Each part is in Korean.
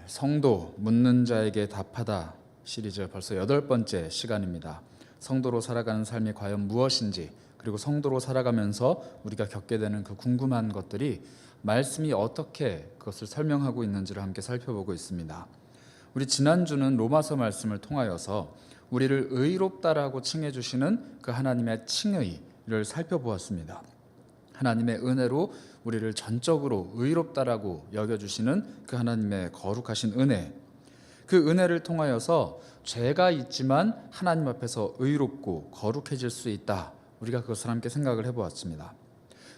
성도 묻는 자에게 답하다 시리즈 벌써 8번째 시간입니다. 성도로 살아가는 삶이 과연 무엇인지, 그리고 성도로 살아가면서 우리가 겪게 되는 그 궁금한 것들이 말씀이 어떻게 그것을 설명하고 있는지를 함께 살펴보고 있습니다. 우리 지난주는 로마서 말씀을 통하여서 우리를 의롭다라고 칭해 주시는 그 하나님의 칭의를 살펴보았습니다. 하나님의 은혜로 우리를 전적으로 의롭다라고 여겨주시는 그 하나님의 거룩하신 은혜, 그 은혜를 통하여서 죄가 있지만 하나님 앞에서 의롭고 거룩해질 수 있다, 우리가 그것을 함께 생각을 해보았습니다.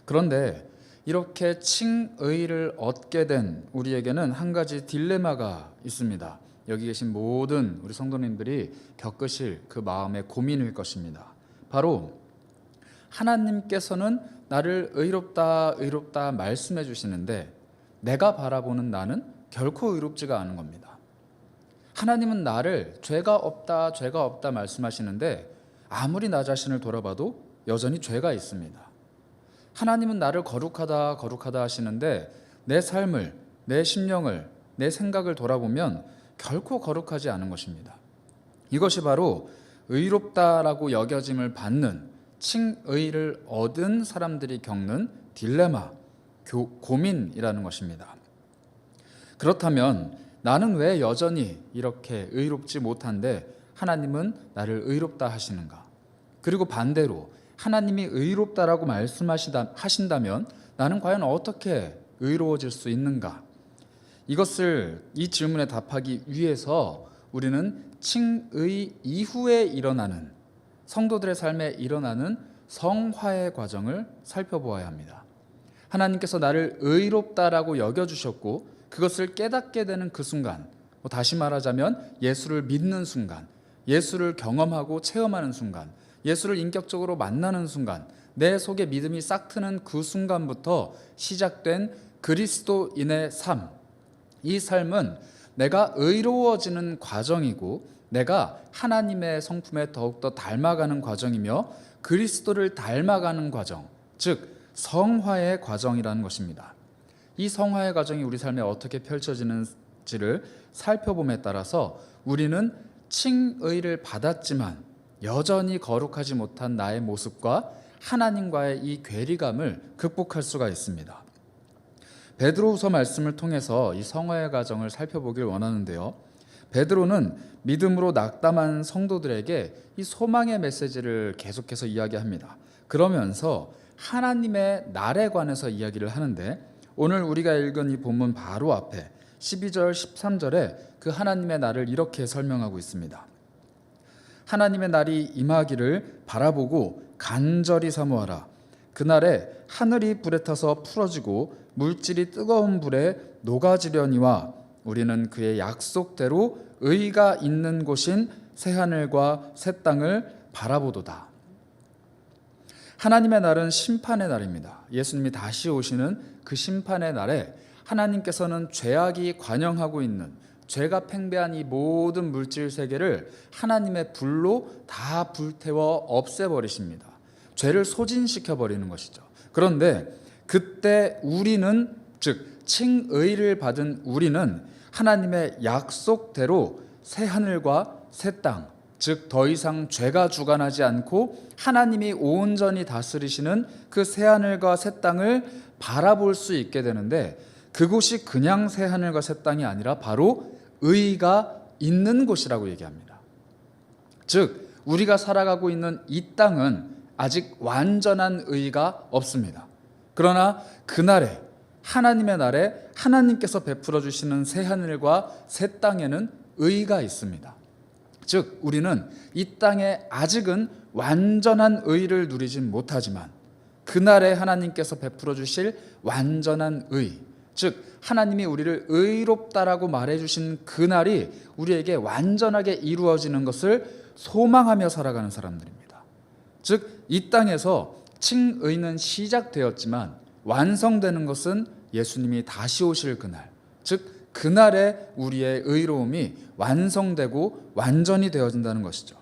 그런데 이렇게 칭의를 얻게 된 우리에게는 한 가지 딜레마가 있습니다. 여기 계신 모든 우리 성도님들이 겪으실 그 마음의 고민일 것입니다. 바로 하나님께서는 나를 의롭다 말씀해 주시는데 내가 바라보는 나는 결코 의롭지가 않은 겁니다. 하나님은 나를 죄가 없다 말씀하시는데 아무리 나 자신을 돌아봐도 여전히 죄가 있습니다. 하나님은 나를 거룩하다 하시는데 내 삶을, 내 심령을, 내 생각을 돌아보면 결코 거룩하지 않은 것입니다. 이것이 바로 의롭다라고 여겨짐을 받는 칭의를 얻은 사람들이 겪는 딜레마, 고민이라는 것입니다. 그렇다면 나는 왜 여전히 이렇게 의롭지 못한데 하나님은 나를 의롭다 하시는가? 그리고 반대로 하나님이 의롭다라고 말씀하신다면 나는 과연 어떻게 의로워질 수 있는가? 이 질문에 답하기 위해서 우리는 칭의 이후에 일어나는, 성도들의 삶에 일어나는 성화의 과정을 살펴보아야 합니다. 하나님께서 나를 의롭다라고 여겨주셨고 그것을 깨닫게 되는 그 순간, 다시 말하자면 예수를 믿는 순간, 예수를 경험하고 체험하는 순간, 예수를 인격적으로 만나는 순간, 내 속에 믿음이 싹 트는 그 순간부터 시작된 그리스도인의 삶, 이 삶은 내가 의로워지는 과정이고 내가 하나님의 성품에 더욱더 닮아가는 과정이며 그리스도를 닮아가는 과정, 즉 성화의 과정이라는 것입니다. 이 성화의 과정이 우리 삶에 어떻게 펼쳐지는지를 살펴봄에 따라서 우리는 칭의를 받았지만 여전히 거룩하지 못한 나의 모습과 하나님과의 이 괴리감을 극복할 수가 있습니다. 베드로후서 말씀을 통해서 이 성화의 과정을 살펴보길 원하는데요. 베드로는 믿음으로 낙담한 성도들에게 이 소망의 메시지를 계속해서 이야기합니다. 그러면서 하나님의 날에 관해서 이야기를 하는데 오늘 우리가 읽은 이 본문 바로 앞에 12절 13절에 그 하나님의 날을 이렇게 설명하고 있습니다. 하나님의 날이 임하기를 바라보고 간절히 사모하라. 그날에 하늘이 불에 타서 풀어지고 물질이 뜨거운 불에 녹아지려니와 우리는 그의 약속대로 의가 있는 곳인 새하늘과 새 땅을 바라보도다. 하나님의 날은 심판의 날입니다. 예수님이 다시 오시는 그 심판의 날에 하나님께서는 죄악이 관영하고 있는, 죄가 팽배한 이 모든 물질 세계를 하나님의 불로 다 불태워 없애버리십니다. 죄를 소진시켜 버리는 것이죠. 그런데 그때 우리는, 즉 칭의를 받은 우리는 하나님의 약속대로 새 하늘과 새 땅, 즉 더 이상 죄가 주관하지 않고 하나님이 온전히 다스리시는 그 새 하늘과 새 땅을 바라볼 수 있게 되는데, 그곳이 그냥 새 하늘과 새 땅이 아니라 바로 의가 있는 곳이라고 얘기합니다. 즉 우리가 살아가고 있는 이 땅은 아직 완전한 의가 없습니다. 그러나 그날에, 하나님의 날에 하나님께서 베풀어 주시는 새 하늘과 새 땅에는 의가 있습니다. 즉 우리는 이 땅에 아직은 완전한 의를 누리진 못하지만 그날에 하나님께서 베풀어 주실 완전한 의, 즉 하나님이 우리를 의롭다라고 말해주신 그날이 우리에게 완전하게 이루어지는 것을 소망하며 살아가는 사람들입니다. 즉 이 땅에서 칭의는 시작되었지만 완성되는 것은 예수님이 다시 오실 그날, 즉 그날에 우리의 의로움이 완성되고 완전히 되어진다는 것이죠.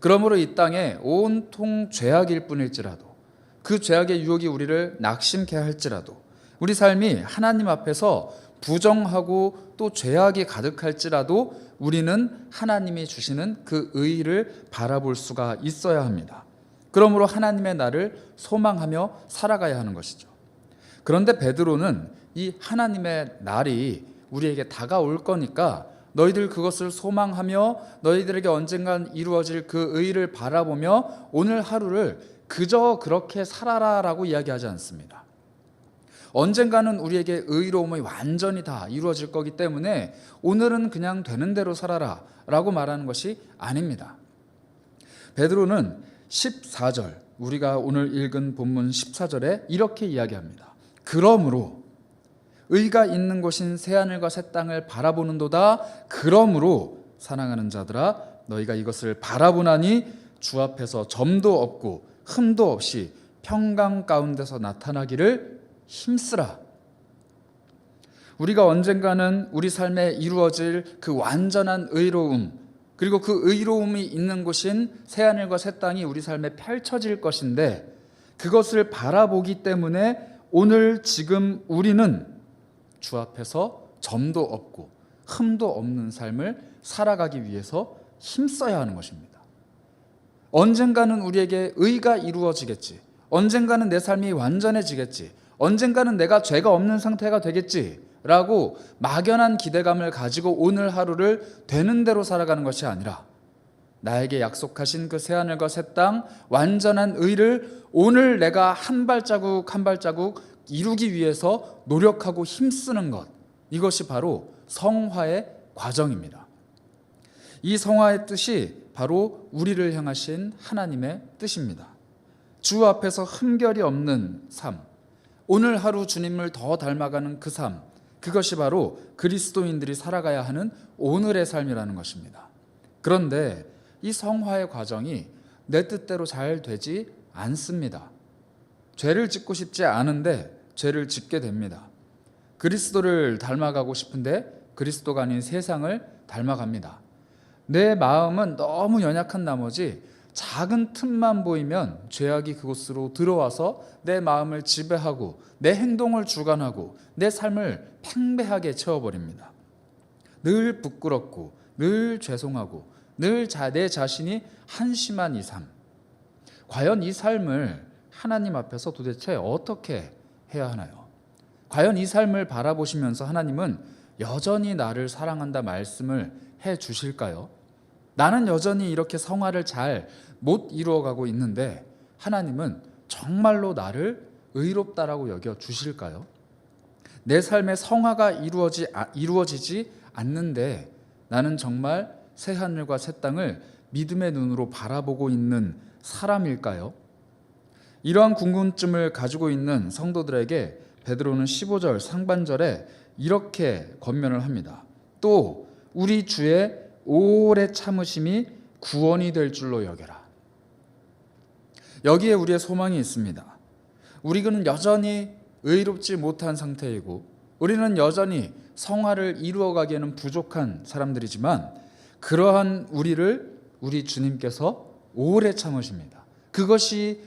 그러므로 이 땅에 온통 죄악일 뿐일지라도, 그 죄악의 유혹이 우리를 낙심케 할지라도 우리 삶이 하나님 앞에서 부정하고 또 죄악이 가득할지라도 우리는 하나님이 주시는 그 의를 바라볼 수가 있어야 합니다. 그러므로 하나님의 날을 소망하며 살아가야 하는 것이죠. 그런데 베드로는 이 하나님의 날이 우리에게 다가올 거니까 너희들 그것을 소망하며 너희들에게 언젠간 이루어질 그 의를 바라보며 오늘 하루를 그저 그렇게 살아라라고 이야기하지 않습니다. 언젠가는 우리에게 의로움이 완전히 다 이루어질 거기 때문에 오늘은 그냥 되는 대로 살아라 라고 말하는 것이 아닙니다. 베드로는 14절, 우리가 오늘 읽은 본문 14절에 이렇게 이야기합니다. 그러므로 의가 있는 곳인 새하늘과 새 땅을 바라보는도다. 그러므로 사랑하는 자들아, 너희가 이것을 바라보나니 주 앞에서 점도 없고 흠도 없이 평강 가운데서 나타나기를 힘쓰라. 우리가 언젠가는 우리 삶에 이루어질 그 완전한 의로움, 그리고 그 의로움이 있는 곳인 새하늘과 새 땅이 우리 삶에 펼쳐질 것인데, 그것을 바라보기 때문에 오늘 지금 우리는 주 앞에서 점도 없고 흠도 없는 삶을 살아가기 위해서 힘써야 하는 것입니다. 언젠가는 우리에게 의가 이루어지겠지, 언젠가는 내 삶이 완전해지겠지, 언젠가는 내가 죄가 없는 상태가 되겠지 라고 막연한 기대감을 가지고 오늘 하루를 되는 대로 살아가는 것이 아니라 나에게 약속하신 그 새하늘과 새 땅 완전한 의를 오늘 내가 한 발자국 한 발자국 이루기 위해서 노력하고 힘쓰는 것, 이것이 바로 성화의 과정입니다. 이 성화의 뜻이 바로 우리를 향하신 하나님의 뜻입니다. 주 앞에서 흠결이 없는 삶, 오늘 하루 주님을 더 닮아가는 그 삶, 그것이 바로 그리스도인들이 살아가야 하는 오늘의 삶이라는 것입니다. 그런데 이 성화의 과정이 내 뜻대로 잘 되지 않습니다. 죄를 짓고 싶지 않은데 죄를 짓게 됩니다. 그리스도를 닮아가고 싶은데 그리스도가 아닌 세상을 닮아갑니다. 내 마음은 너무 연약한 나머지 작은 틈만 보이면 죄악이 그곳으로 들어와서 내 마음을 지배하고 내 행동을 주관하고 내 삶을 팽배하게 채워버립니다. 늘 부끄럽고 늘 죄송하고 늘 내 자신이 한심한 이 삶. 과연 이 삶을 하나님 앞에서 도대체 어떻게 해야 하나요? 과연 이 삶을 바라보시면서 하나님은 여전히 나를 사랑한다 말씀을 해 주실까요? 나는 여전히 이렇게 성화를 잘 못 이루어가고 있는데 하나님은 정말로 나를 의롭다라고 여겨 주실까요? 내 삶의 성화가 이루어지지 않는데 나는 정말 새하늘과 새 땅을 믿음의 눈으로 바라보고 있는 사람일까요? 이러한 궁금증을 가지고 있는 성도들에게 베드로는 15절 상반절에 이렇게 권면을 합니다. 또 우리 주의 오래 참으심이 구원이 될 줄로 여겨라. 여기에 우리의 소망이 있습니다. 우리는 여전히 의롭지 못한 상태이고 우리는 여전히 성화를 이루어가기에는 부족한 사람들이지만 그러한 우리를 우리 주님께서 오래 참으십니다. 그것이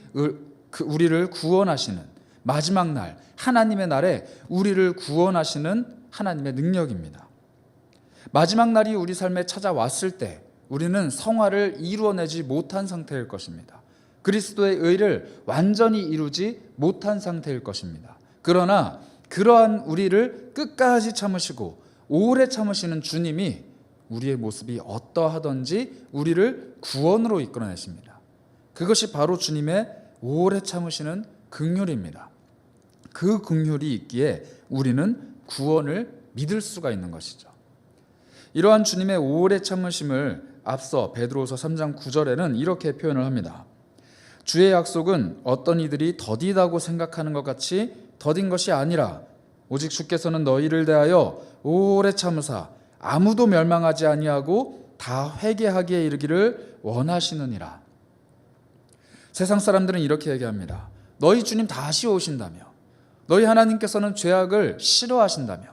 우리를 구원하시는 마지막 날, 하나님의 날에 우리를 구원하시는 하나님의 능력입니다. 마지막 날이 우리 삶에 찾아왔을 때 우리는 성화를 이루어내지 못한 상태일 것입니다. 그리스도의 의를 완전히 이루지 못한 상태일 것입니다. 그러나 그러한 우리를 끝까지 참으시고 오래 참으시는 주님이 우리의 모습이 어떠하든지 우리를 구원으로 이끌어내십니다. 그것이 바로 주님의 오래 참으시는 긍휼입니다. 그 긍휼이 있기에 우리는 구원을 믿을 수가 있는 것이죠. 이러한 주님의 오래 참으심을 앞서 베드로서 3장 9절에는 이렇게 표현을 합니다. 주의 약속은 어떤 이들이 더디다고 생각하는 것 같이 더딘 것이 아니라 오직 주께서는 너희를 대하여 오래 참으사 아무도 멸망하지 아니하고 다 회개하기에 이르기를 원하시느니라. 세상 사람들은 이렇게 얘기합니다. 너희 주님 다시 오신다며, 너희 하나님께서는 죄악을 싫어하신다며,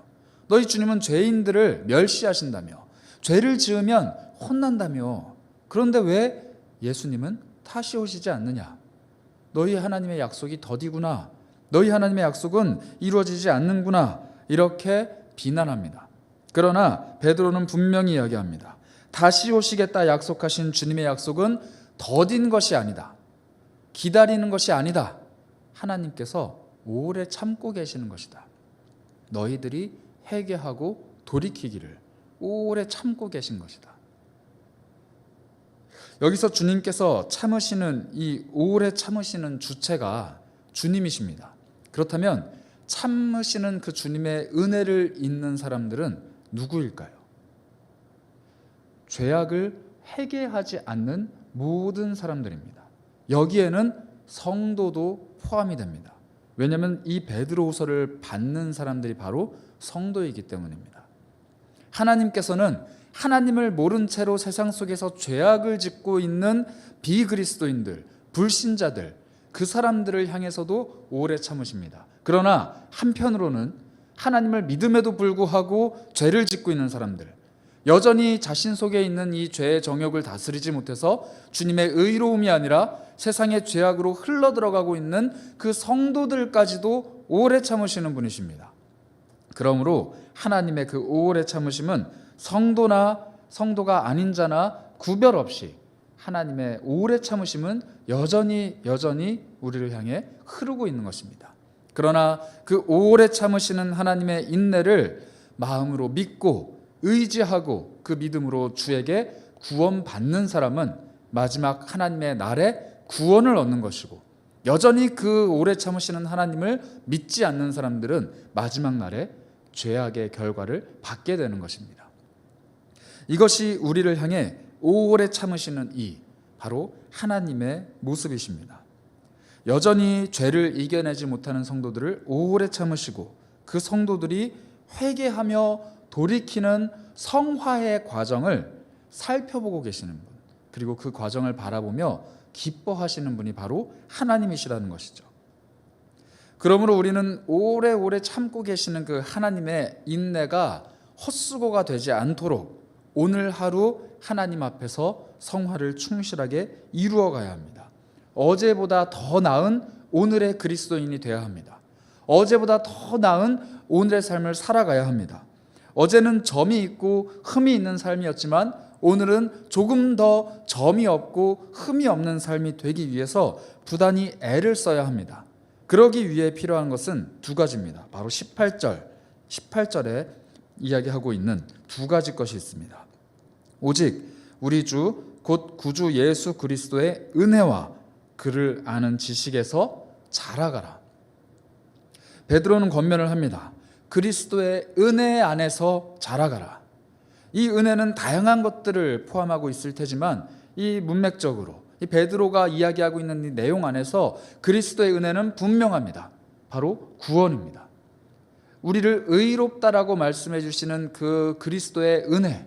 너희 주님은 죄인들을 멸시하신다며, 죄를 지으면 혼난다며, 그런데 왜 예수님은 다시 오시지 않느냐? 너희 하나님의 약속이 더디구나, 너희 하나님의 약속은 이루어지지 않는구나, 이렇게 비난합니다. 그러나 베드로는 분명히 이야기합니다. 다시 오시겠다 약속하신 주님의 약속은 더딘 것이 아니다. 기다리는 것이 아니다. 하나님께서 오래 참고 계시는 것이다. 너희들이 회개하고 돌이키기를 오래 참고 계신 것이다. 여기서 주님께서 참으시는 이 오래 참으시는 주체가 주님이십니다. 그렇다면 참으시는 그 주님의 은혜를 잇는 사람들은 누구일까요? 죄악을 회개하지 않는 모든 사람들입니다. 여기에는 성도도 포함이 됩니다. 왜냐하면 이 베드로후서를 받는 사람들이 바로 성도이기 때문입니다. 하나님께서는 하나님을 모른 채로 세상 속에서 죄악을 짓고 있는 비그리스도인들, 불신자들, 그 사람들을 향해서도 오래 참으십니다. 그러나 한편으로는 하나님을 믿음에도 불구하고 죄를 짓고 있는 사람들, 여전히 자신 속에 있는 이 죄의 정욕을 다스리지 못해서 주님의 의로움이 아니라 세상의 죄악으로 흘러들어가고 있는 그 성도들까지도 오래 참으시는 분이십니다. 그러므로 하나님의 그 오래 참으심은 성도나 성도가 아닌 자나 구별 없이 하나님의 오래 참으심은 여전히 우리를 향해 흐르고 있는 것입니다. 그러나 그 오래 참으시는 하나님의 인내를 마음으로 믿고 의지하고 그 믿음으로 주에게 구원받는 사람은 마지막 하나님의 날에 구원을 얻는 것이고, 여전히 그 오래 참으시는 하나님을 믿지 않는 사람들은 마지막 날에 죄악의 결과를 받게 되는 것입니다. 이것이 우리를 향해 오래 참으시는 바로 하나님의 모습이십니다. 여전히 죄를 이겨내지 못하는 성도들을 오래 참으시고, 그 성도들이 회개하며 돌이키는 성화의 과정을 살펴보고 계시는 분, 그리고 그 과정을 바라보며 기뻐하시는 분이 바로 하나님이시라는 것이죠. 그러므로 우리는 오래오래 참고 계시는 그 하나님의 인내가 헛수고가 되지 않도록 오늘 하루 하나님 앞에서 성화를 충실하게 이루어가야 합니다. 어제보다 더 나은 오늘의 그리스도인이 되어야 합니다. 어제보다 더 나은 오늘의 삶을 살아가야 합니다. 어제는 점이 있고 흠이 있는 삶이었지만 오늘은 조금 더 점이 없고 흠이 없는 삶이 되기 위해서 부단히 애를 써야 합니다. 그러기 위해 필요한 것은 두 가지입니다. 바로 18절에 이야기하고 있는 두 가지 것이 있습니다. 오직 우리 주 곧 구주 예수 그리스도의 은혜와 그를 아는 지식에서 자라가라. 베드로는 권면을 합니다. 그리스도의 은혜 안에서 자라가라. 이 은혜는 다양한 것들을 포함하고 있을 테지만 이 문맥적으로 이 베드로가 이야기하고 있는 이 내용 안에서 그리스도의 은혜는 분명합니다. 바로 구원입니다. 우리를 의롭다라고 말씀해 주시는 그 그리스도의 은혜,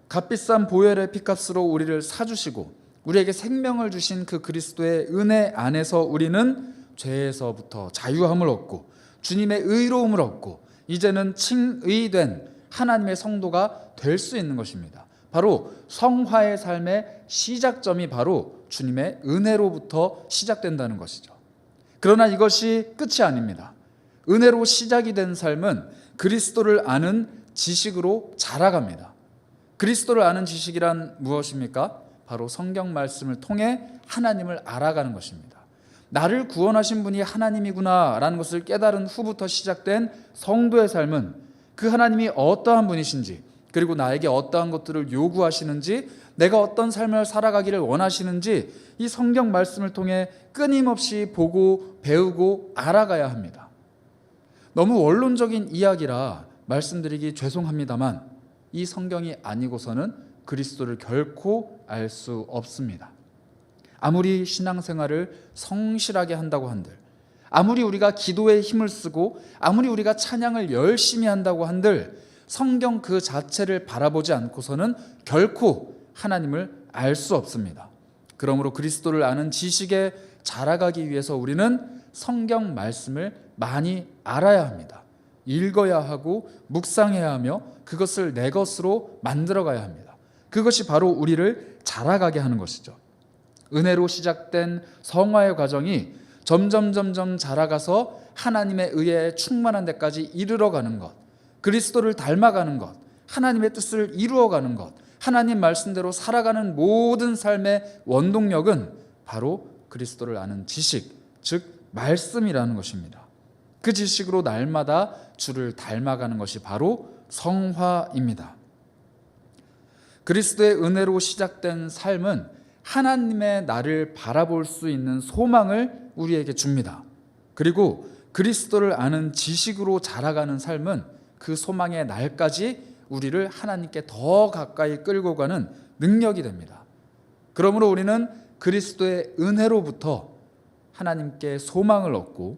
값비싼 보혈의 피값으로 우리를 사주시고 우리에게 생명을 주신 그 그리스도의 은혜 안에서 우리는 죄에서부터 자유함을 얻고 주님의 의로움을 얻고 이제는 칭의된 하나님의 성도가 될 수 있는 것입니다. 바로 성화의 삶의 시작점이 바로 주님의 은혜로부터 시작된다는 것이죠. 그러나 이것이 끝이 아닙니다. 은혜로 시작이 된 삶은 그리스도를 아는 지식으로 자라갑니다. 그리스도를 아는 지식이란 무엇입니까? 바로 성경 말씀을 통해 하나님을 알아가는 것입니다. 나를 구원하신 분이 하나님이구나 라는 것을 깨달은 후부터 시작된 성도의 삶은 그 하나님이 어떠한 분이신지, 그리고 나에게 어떠한 것들을 요구하시는지, 내가 어떤 삶을 살아가기를 원하시는지 이 성경 말씀을 통해 끊임없이 보고 배우고 알아가야 합니다. 너무 원론적인 이야기라 말씀드리기 죄송합니다만 이 성경이 아니고서는 그리스도를 결코 알 수 없습니다. 아무리 신앙생활을 성실하게 한다고 한들, 아무리 우리가 기도에 힘을 쓰고 아무리 우리가 찬양을 열심히 한다고 한들 성경 그 자체를 바라보지 않고서는 결코 하나님을 알 수 없습니다. 그러므로 그리스도를 아는 지식에 자라가기 위해서 우리는 성경 말씀을 많이 알아야 합니다. 읽어야 하고 묵상해야 하며 그것을 내 것으로 만들어가야 합니다. 그것이 바로 우리를 자라가게 하는 것이죠. 은혜로 시작된 성화의 과정이 점점 자라가서 하나님의 의에 충만한 데까지 이르러가는 것, 그리스도를 닮아가는 것, 하나님의 뜻을 이루어가는 것, 하나님 말씀대로 살아가는 모든 삶의 원동력은 바로 그리스도를 아는 지식, 즉 말씀이라는 것입니다. 그 지식으로 날마다 주를 닮아가는 것이 바로 성화입니다. 그리스도의 은혜로 시작된 삶은 하나님의 나를 바라볼 수 있는 소망을 우리에게 줍니다. 그리고 그리스도를 아는 지식으로 자라가는 삶은 그 소망의 날까지 우리를 하나님께 더 가까이 끌고 가는 능력이 됩니다. 그러므로 우리는 그리스도의 은혜로부터 하나님께 소망을 얻고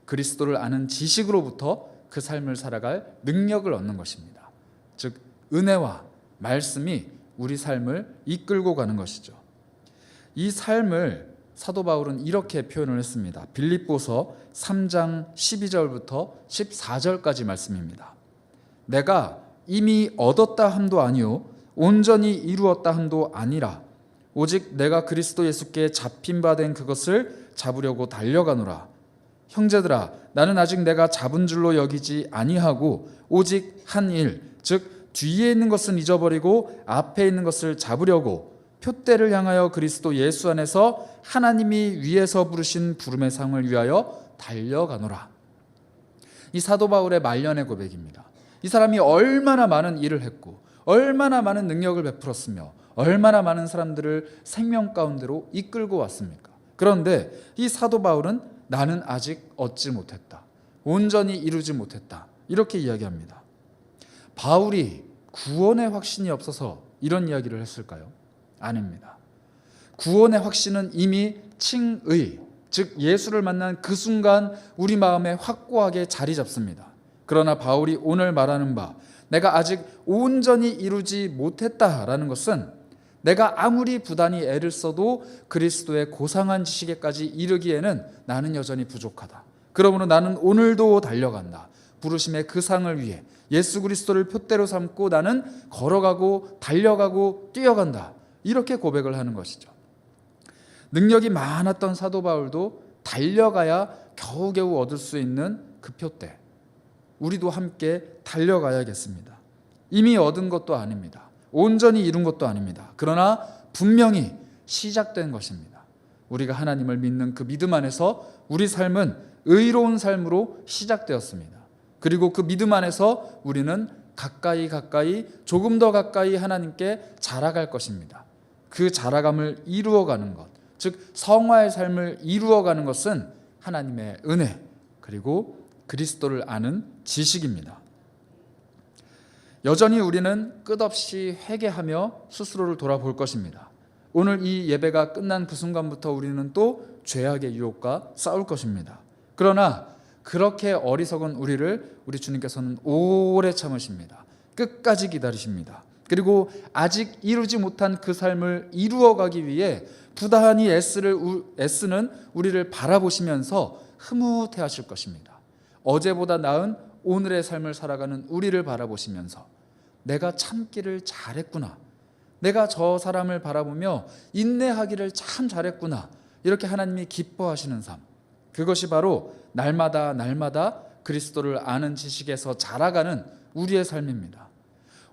그리스도를 아는 지식으로부터 그 삶을 살아갈 능력을 얻는 것입니다. 즉 은혜와 말씀이 우리 삶을 이끌고 가는 것이죠. 이 삶을 사도 바울은 이렇게 표현을 했습니다. 빌립보서 3장 12절부터 14절까지 말씀입니다. 내가 이미 얻었다 함도 아니요 온전히 이루었다 함도 아니라 오직 내가 그리스도 예수께 잡힌 바 된 그것을 잡으려고 달려가노라. 형제들아, 나는 아직 내가 잡은 줄로 여기지 아니하고 오직 한 일, 즉 뒤에 있는 것은 잊어버리고 앞에 있는 것을 잡으려고 표대를 향하여 그리스도 예수 안에서 하나님이 위에서 부르신 부름의 상을 위하여 달려가노라. 이 사도 바울의 말년의 고백입니다. 이 사람이 얼마나 많은 일을 했고 얼마나 많은 능력을 베풀었으며 얼마나 많은 사람들을 생명 가운데로 이끌고 왔습니까? 그런데 이 사도 바울은 나는 아직 얻지 못했다, 온전히 이루지 못했다, 이렇게 이야기합니다. 바울이 구원의 확신이 없어서 이런 이야기를 했을까요? 아닙니다. 구원의 확신은 이미 칭의, 즉 예수를 만난 그 순간 우리 마음에 확고하게 자리 잡습니다. 그러나 바울이 오늘 말하는 바, 내가 아직 온전히 이루지 못했다라는 것은 내가 아무리 부단히 애를 써도 그리스도의 고상한 지식에까지 이르기에는 나는 여전히 부족하다. 그러므로 나는 오늘도 달려간다. 부르심의 그 상을 위해 예수 그리스도를 표대로 삼고 나는 걸어가고 달려가고 뛰어간다. 이렇게 고백을 하는 것이죠. 능력이 많았던 사도 바울도 달려가야 겨우겨우 얻을 수 있는 그 표대, 우리도 함께 달려가야겠습니다. 이미 얻은 것도 아닙니다. 온전히 이룬 것도 아닙니다. 그러나 분명히 시작된 것입니다. 우리가 하나님을 믿는 그 믿음 안에서 우리 삶은 의로운 삶으로 시작되었습니다. 그리고 그 믿음 안에서 우리는 가까이 조금 더 가까이 하나님께 자라갈 것입니다. 그 자라감을 이루어가는 것, 즉 성화의 삶을 이루어가는 것은 하나님의 은혜 그리고 그리스도를 아는 지식입니다. 여전히 우리는 끝없이 회개하며 스스로를 돌아볼 것입니다. 오늘 이 예배가 끝난 그 순간부터 우리는 또 죄악의 유혹과 싸울 것입니다. 그러나 그렇게 어리석은 우리 주님께서는 오래 참으십니다. 끝까지 기다리십니다. 그리고 아직 이루지 못한 그 삶을 이루어가기 위해 부단히 애쓰는 우리를 바라보시면서 흐뭇해하실 것입니다. 어제보다 나은 오늘의 삶을 살아가는 우리를 바라보시면서 내가 참기를 잘했구나, 내가 저 사람을 바라보며 인내하기를 참 잘했구나, 이렇게 하나님이 기뻐하시는 삶, 그것이 바로 날마다 그리스도를 아는 지식에서 자라가는 우리의 삶입니다.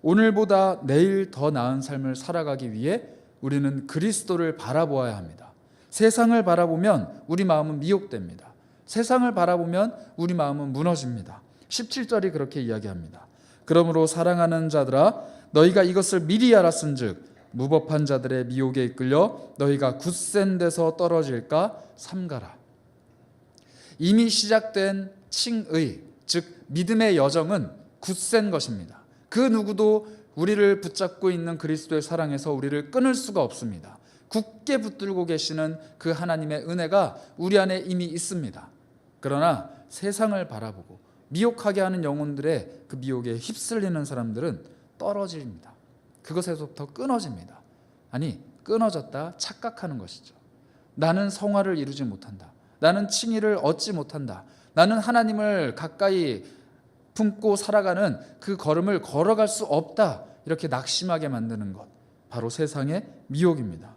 오늘보다 내일 더 나은 삶을 살아가기 위해 우리는 그리스도를 바라보아야 합니다. 세상을 바라보면 우리 마음은 미혹됩니다. 세상을 바라보면 우리 마음은 무너집니다. 17절이 그렇게 이야기합니다. 그러므로 사랑하는 자들아, 너희가 이것을 미리 알았은즉 무법한 자들의 미혹에 이끌려 너희가 굳센 데서 떨어질까 삼가라. 이미 시작된 칭의, 즉 믿음의 여정은 굳센 것입니다. 그 누구도 우리를 붙잡고 있는 그리스도의 사랑에서 우리를 끊을 수가 없습니다. 굳게 붙들고 계시는 그 하나님의 은혜가 우리 안에 이미 있습니다. 그러나 세상을 바라보고 미혹하게 하는 영혼들의 그 미혹에 휩쓸리는 사람들은 떨어집니다. 그것에서부터 끊어집니다. 아니, 끊어졌다 착각하는 것이죠. 나는 성화를 이루지 못한다, 나는 칭의를 얻지 못한다, 나는 하나님을 가까이 품고 살아가는 그 걸음을 걸어갈 수 없다, 이렇게 낙심하게 만드는 것, 바로 세상의 미혹입니다.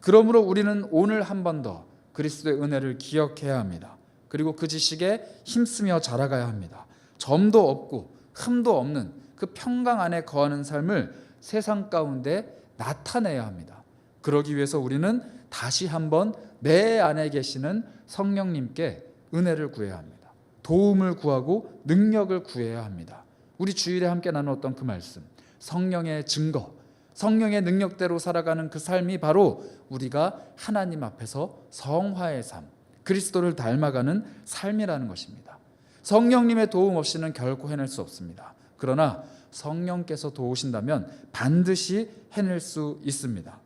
그러므로 우리는 오늘 한 번 더 그리스도의 은혜를 기억해야 합니다. 그리고 그 지식에 힘쓰며 자라가야 합니다. 점도 없고 흠도 없는 그 평강 안에 거하는 삶을 세상 가운데 나타내야 합니다. 그러기 위해서 우리는 다시 한번 내 안에 계시는 성령님께 은혜를 구해야 합니다. 도움을 구하고 능력을 구해야 합니다. 우리 주일에 함께 나눴던 그 말씀, 성령의 증거, 성령의 능력대로 살아가는 그 삶이 바로 우리가 하나님 앞에서 성화의 삶, 그리스도를 닮아가는 삶이라는 것입니다. 성령님의 도움 없이는 결코 해낼 수 없습니다. 그러나 성령께서 도우신다면 반드시 해낼 수 있습니다.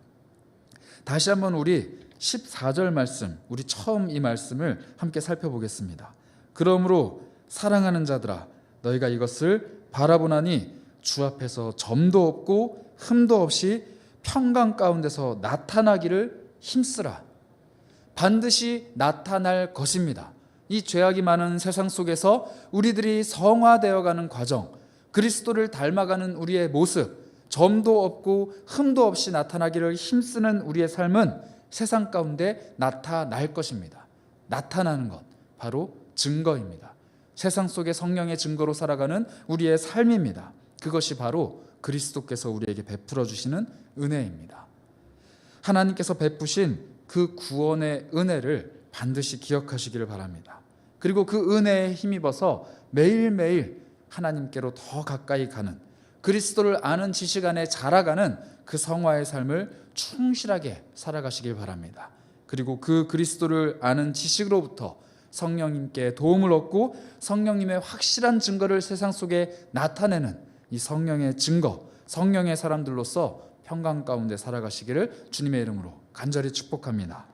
다시 한번 우리 14절 말씀, 우리 처음 이 말씀을 함께 살펴보겠습니다. 그러므로 사랑하는 자들아, 너희가 이것을 바라보나니 주 앞에서 점도 없고 흠도 없이 평강 가운데서 나타나기를 힘쓰라. 반드시 나타날 것입니다. 이 죄악이 많은 세상 속에서 우리들이 성화되어가는 과정, 그리스도를 닮아가는 우리의 모습, 점도 없고 흠도 없이 나타나기를 힘쓰는 우리의 삶은 세상 가운데 나타날 것입니다. 나타나는 것, 바로 증거입니다. 세상 속에 성령의 증거로 살아가는 우리의 삶입니다. 그것이 바로 그리스도께서 우리에게 베풀어 주시는 은혜입니다. 하나님께서 베푸신 그 구원의 은혜를 반드시 기억하시기를 바랍니다. 그리고 그 은혜에 힘입어서 매일매일 하나님께로 더 가까이 가는, 그리스도를 아는 지식 안에 자라가는 그 성화의 삶을 충실하게 살아가시길 바랍니다. 그리고 그 그리스도를 아는 지식으로부터 성령님께 도움을 얻고 성령님의 확실한 증거를 세상 속에 나타내는 이 성령의 증거, 성령의 사람들로서 평강 가운데 살아가시기를 주님의 이름으로 간절히 축복합니다.